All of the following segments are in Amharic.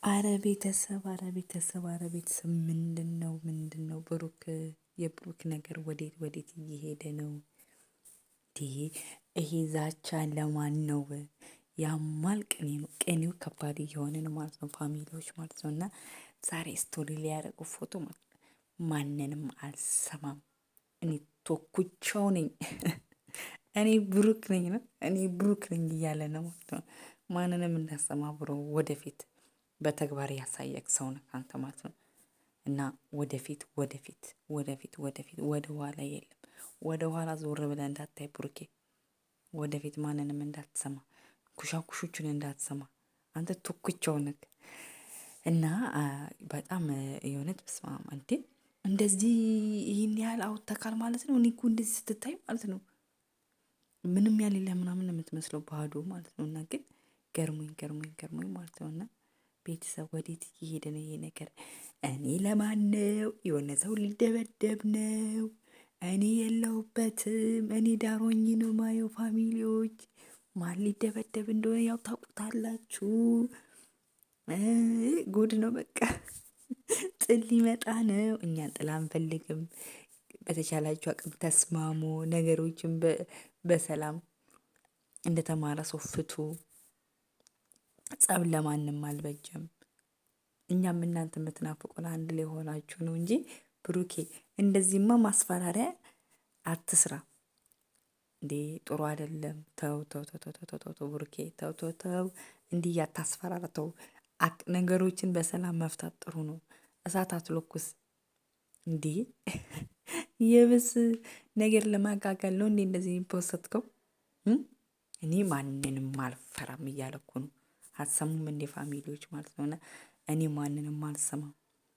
አረ ቤተሰብ ምንድነው? ብሩክ የብሩክ ነገር ወዴት እየሄደ ነው? ይሄ ዛቻ ለማን ነው? ያማል ቅኔው ከባድ እየሆነ ነው ማለት ነው። ፋሚሊዎች ማለት ነው። እና ዛሬ ስቶሪ ሊያደርጉ ፎቶ ማለት ነው። ማንንም አልሰማም። እኔ ቶኩቻው ነኝ። እኔ ብሩክ ነኝ እያለ ነው ማለት ነው። ማንንም እንዳሰማ ብሮ ወደፊት በተግባር ያሳየክ ሰው ነህ አንተ ማለት ነው። እና ወደፊት ወደ ኋላ የለም። ወደ ኋላ ዞር ብለህ እንዳታይ ብሩኬ። ወደፊት ማንንም እንዳትሰማ፣ ኩሻኩሾችን እንዳትሰማ። አንተ ቱኩቻው ነህ። እና በጣም የእውነት በስመአብ እንዴ! እንደዚህ ይሄን ያህል አውጥተካል ማለት ነው። እኔ እኮ እንደዚህ ስትታይ ማለት ነው ምንም ያሌለ ምናምን የምትመስለው ባዶ ማለት ነው። እና ግን ገርሞኝ ማለት ነው። እና ቤተሰብ ወዴት እየሄደ ነው ይሄ ነገር? እኔ ለማነው የሆነ ሰው ሊደበደብ ነው። እኔ የለሁበትም። እኔ ዳር ሆኜ ነው ማየው። ፋሚሊዎች ማን ሊደበደብ እንደሆነ ያው ታውቁታላችሁ። ጉድ ነው በቃ። ጥል ሊመጣ ነው። እኛን ጥል አንፈልግም። በተቻላችሁ አቅም ተስማሙ። ነገሮችን በሰላም እንደተማረ ሰው ፍቱ። ጸብ ለማንም አልበጀም። እኛም እናንተ የምትናፍቁን አንድ ላይ ሆናችሁ ነው እንጂ ብሩኬ እንደዚህማ ማስፈራሪያ አትስራ እንዴ! ጥሩ አይደለም። ተው ብሩኬ ተው። እንዲህ አታስፈራራ ተው። ነገሮችን በሰላም መፍታት ጥሩ ነው። እሳት አትለኩስ እንዴ! የብስ ነገር ለማጋጋል ነው እንዴ እንደዚህ የሚፖሰትከው? እኔ ማንንም አልፈራም እያለ እኮ ነው። አትሰሙም እንዴ ፋሚሊዎች ማለት ነው። እና እኔ ማንንም አልሰማም።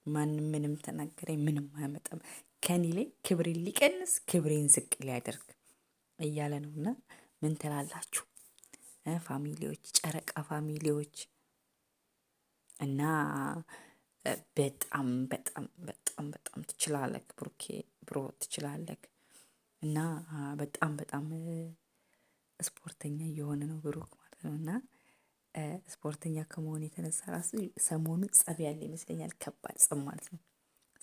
ማንም ምንም ተናገረኝ ምንም አያመጣም። ከኔ ላይ ክብሬን ሊቀንስ ክብሬን ዝቅ ሊያደርግ እያለ ነው። እና ምን ትላላችሁ ፋሚሊዎች፣ ጨረቃ ፋሚሊዎች? እና በጣም ትችላለህ ብሩኬ፣ ብሮ ትችላለህ። እና በጣም ስፖርተኛ እየሆነ ነው ብሩክ ማለት ነው። እና ስፖርተኛ ከመሆን የተነሳ ራሱ ሰሞኑን ጸብ ያለ ይመስለኛል። ከባድ ጸብ ማለት ነው።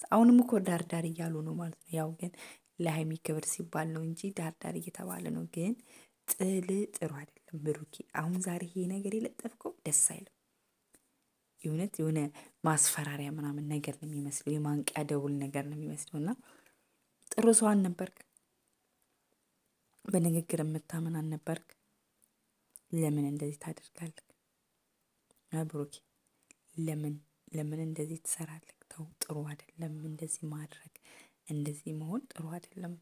አሁንም እኮ ዳርዳር እያሉ ነው ማለት ነው። ያው ግን ለሀይሚ ክብር ሲባል ነው እንጂ ዳርዳር እየተባለ ነው። ግን ጥሩ አይደለም ብሩኬ። አሁን ዛሬ ይሄ ነገር የለጠፍከው ደስ አይልም። የሆነ ማስፈራሪያ ምናምን ነገር ነው የሚመስለው። የማንቂያ ደውል ነገር ነው የሚመስለው። እና ጥሩ ሰው አልነበርክ። በንግግር የምታምን አልነበርክ። ለምን እንደዚህ ታደርጋለህ? ብሩኬ ለምን እንደዚህ ትሰራለህ? ተው፣ ጥሩ አይደለም እንደዚህ ማድረግ፣ እንደዚህ መሆን ጥሩ አይደለም።